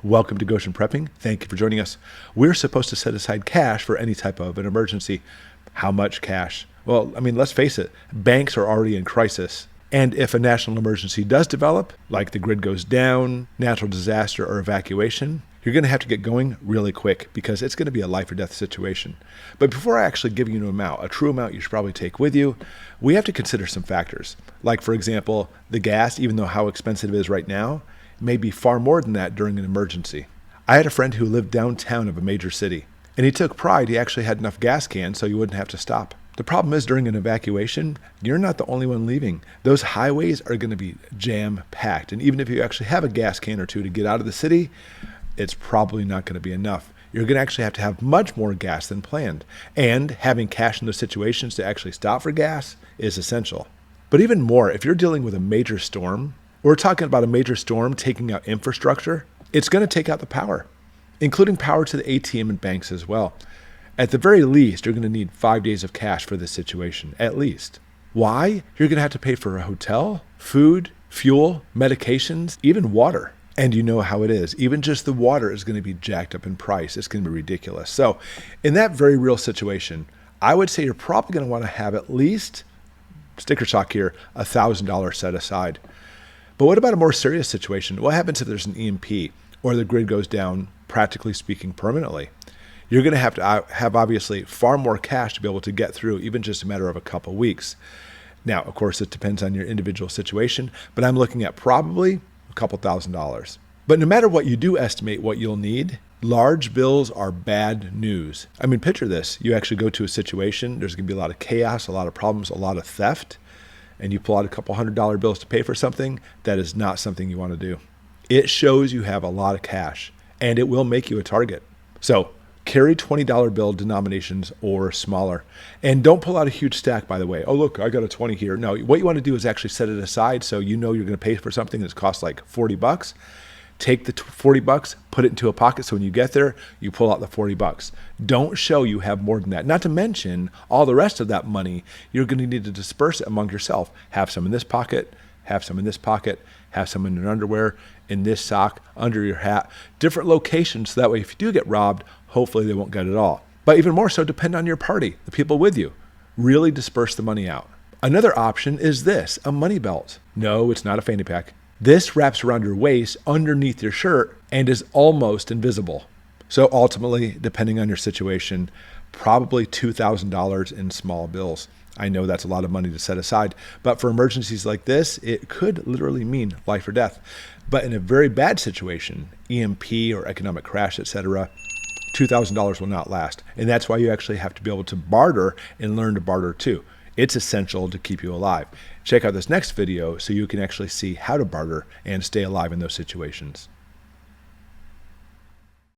Welcome to Goshen Prepping. Thank you for joining us. We're supposed to set aside cash for any type of an emergency. How much cash? Well, let's face it, banks are already in crisis. And if a national emergency does develop, like the grid goes down, natural disaster, or evacuation, you're going to have to get going really quick because it's going to be a life or death situation. But before I actually give you an amount, a true amount you should probably take with you, we have to consider some factors. Like, for example, the gas, even though how expensive it is right now, may be far more than that during an emergency. I had a friend who lived downtown of a major city, and he took pride he actually had enough gas cans so he wouldn't have to stop. The problem is during an evacuation, you're not the only one leaving. Those highways are going to be jam-packed, and even if you actually have a gas can or two to get out of the city, it's probably not going to be enough. You're going to actually have to have much more gas than planned, and having cash in those situations to actually stop for gas is essential. But even more, if you're dealing with a major storm, we're talking about a major storm taking out infrastructure, it's going to take out the power, including power to the ATM and banks as well. At the very least, you're going to need 5 days of cash for this situation, at least. Why? You're going to have to pay for a hotel, food, fuel, medications, even water. And you know how it is. Even just the water is going to be jacked up in price. It's going to be ridiculous. So in that very real situation, I would say you're probably going to want to have at least, sticker shock here, $1,000 set aside. But what about a more serious situation? What happens if there's an EMP or the grid goes down, practically speaking, permanently? You're going to have obviously far more cash to be able to get through, even just a matter of a couple weeks. Now, of course, it depends on your individual situation, but I'm looking at probably a couple $1,000s. But no matter what you do estimate what you'll need, large bills are bad news. Picture this. You actually go to a situation, there's going to be a lot of chaos, a lot of problems, a lot of theft, and you pull out a couple $100 bills to pay for something, that is not something you want to do. It shows you have a lot of cash, and it will make you a target. So carry $20 bill denominations or smaller. And don't pull out a huge stack, by the way. Oh, look, I got a 20 here. No, what you want to do is actually set it aside so you know you're going to pay for something that's cost like 40 bucks. Take the 40 bucks, put it into a pocket, so when you get there, you pull out the 40 bucks. Don't show you have more than that. Not to mention all the rest of that money, you're going to need to disperse it among yourself. Have some in this pocket, have some in this pocket, have some in your underwear, in this sock, under your hat, different locations, so that way if you do get robbed, hopefully they won't get it all. But even more so, depend on your party, the people with you. Really disperse the money out. Another option is this, a money belt. No, it's not a fanny pack. This wraps around your waist underneath your shirt and is almost invisible. So ultimately, depending on your situation, probably $2,000 in small bills. I know that's a lot of money to set aside, but for emergencies like this, it could literally mean life or death. But in a very bad situation, EMP or economic crash, etc., $2,000 will not last. And that's why you actually have to be able to barter and learn to barter too. It's essential to keep you alive. Check out this next video so you can actually see how to barter and stay alive in those situations.